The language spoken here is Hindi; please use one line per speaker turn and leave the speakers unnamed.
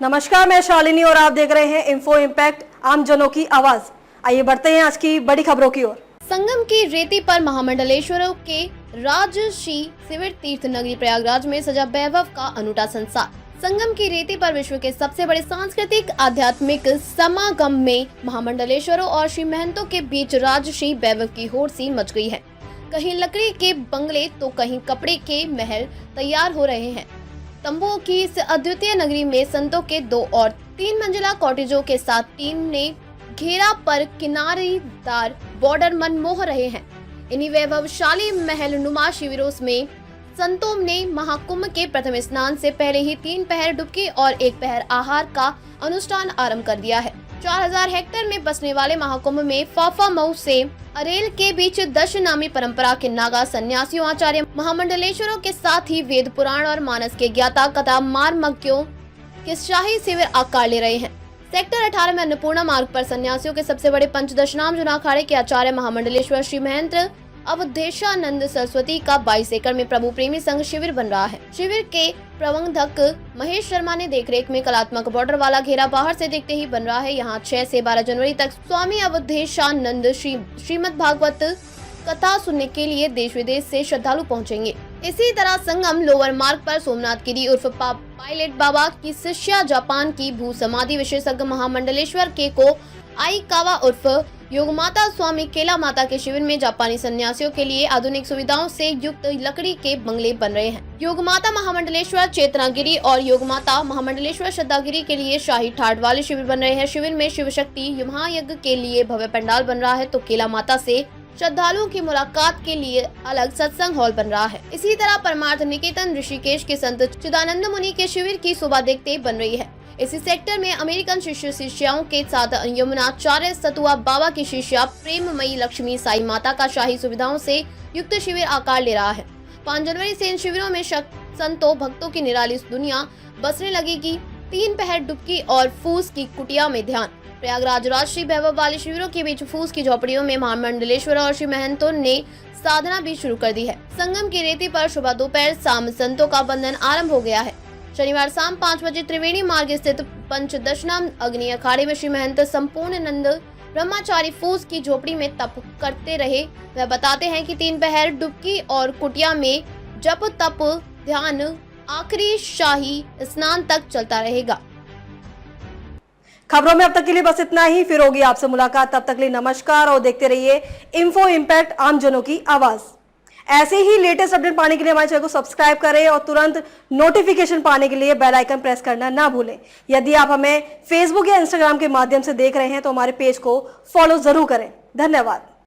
नमस्कार, मैं शालिनी और आप देख रहे हैं इन्फो इम्पैक्ट, आम जनों की आवाज। आइए बढ़ते हैं आज की बड़ी खबरों की ओर।
संगम की रेती पर महामंडलेश्वरों के राजश्री शिविर तीर्थ नगरी प्रयागराज में सजा वैभव का अनूठा संसार। संगम की रेती पर विश्व के सबसे बड़े सांस्कृतिक आध्यात्मिक समागम में महामंडलेश्वरों और श्री महंतों के बीच राजश्री वैभव की होड़ सी मच गई है। कहीं लकड़ी के बंगले तो कहीं कपड़े के महल तैयार हो रहे हैं। तंबुओं की इस अद्वितीय नगरी में संतों के 2 और 3 मंजिला कॉटेजों के साथ टीम ने घेरा पर किनारेदार बॉर्डर मन मोह रहे हैं। इन्हीं वैभवशाली महल नुमा शिविरों में संतों ने महाकुंभ के प्रथम स्नान से पहले ही 3 पहर डुबकी और 1 पहर आहार का अनुष्ठान आरंभ कर दिया है। 4000 हेक्टेयर में बसने वाले महाकुंभ में फाफा मऊ से अरेल के बीच दशनामी परंपरा के नागा सन्यासियों आचार्य महामंडलेश्वरों के साथ ही वेद पुराण और मानस के ज्ञाता कथा मार्मज्ञों के शाही शिविर आकार ले रहे हैं। सेक्टर 18 में अन्नपूर्णा मार्ग पर सन्यासियों के सबसे बड़े पंचदशनाम जुना अखाड़े के आचार्य महामंडलेश्वर श्री महंत अवधेशानंद सरस्वती का 22 एकड़ में प्रभु प्रेमी संघ शिविर बन रहा है। शिविर के प्रबंधक महेश शर्मा ने देखरेख में कलात्मक बॉर्डर वाला घेरा बाहर से देखते ही बन रहा है। यहाँ 6 से 12 जनवरी तक स्वामी अवधेशानंद श्रीमद् भागवत कथा सुनने के लिए देश विदेश से श्रद्धालु पहुंचेंगे। इसी तरह संगम लोअर मार्ग पर सोमनाथ गिरी उर्फ पायलट बाबा की शिष्या जापान की भू समाधि विशेषज्ञ महामंडलेश्वर के को आईकावा उर्फ योगमाता स्वामी केला माता के शिविर में जापानी सन्यासियों के लिए आधुनिक सुविधाओं से युक्त लकड़ी के बंगले बन रहे हैं। योगमाता महामंडलेश्वर चेतनागिरी और योगमाता महामंडलेश्वर श्रद्धागिरी के लिए शाही ठाट वाले शिविर बन रहे हैं। शिविर में शिव शक्ति महायज्ञ के लिए भव्य पंडाल बन रहा है तो केला माता से श्रद्धालुओं की मुलाकात के लिए अलग सत्संग हॉल बन रहा है। इसी तरह परमार्थ निकेतन ऋषिकेश के संत चिदानंद मुनि के शिविर की शोभा देखते बन रही है। इसी सेक्टर में अमेरिकन शिष्य शिष्याओं के साथ यमुनाचार्य सतुआ बाबा की शिष्या प्रेममयी लक्ष्मी साई माता का शाही सुविधाओं से युक्त शिविर आकार ले रहा है। 5 जनवरी से इन शिविरों में संतों भक्तों की निराली दुनिया बसने लगेगी। 3 पहर डुबकी और फूस की कुटिया में ध्यान। प्रयागराज राजश्री वैभव वाले शिविरों के बीच फूस की झोपड़ियों में महामंडलेश्वर और श्री महंतों ने साधना भी शुरू कर दी है। संगम की रेती पर सुबह दोपहर शाम संतों का बंधन आरंभ हो गया है। शनिवार शाम 5 बजे त्रिवेणी मार्ग स्थित पंचदशनाम अग्नि अखाड़े में श्री महंत संपूर्ण नंद ब्रह्मचारी फूस की झोपड़ी में तप करते रहे। वह बताते हैं कि 3 पहर डुबकी और कुटिया में जप तप ध्यान आखिरी शाही स्नान तक चलता रहेगा।
खबरों में अब तक के लिए बस इतना ही। फिर होगी आपसे मुलाकात, तब तक के लिए नमस्कार और देखते रहिए इन्फो इम्पैक्ट, आम जनों की आवाज। ऐसे ही लेटेस्ट अपडेट पाने के लिए हमारे चैनल को सब्सक्राइब करें और तुरंत नोटिफिकेशन पाने के लिए बेल आइकन प्रेस करना ना भूलें। यदि आप हमें फेसबुक या इंस्टाग्राम के माध्यम से देख रहे हैं तो हमारे पेज को फॉलो जरूर करें। धन्यवाद।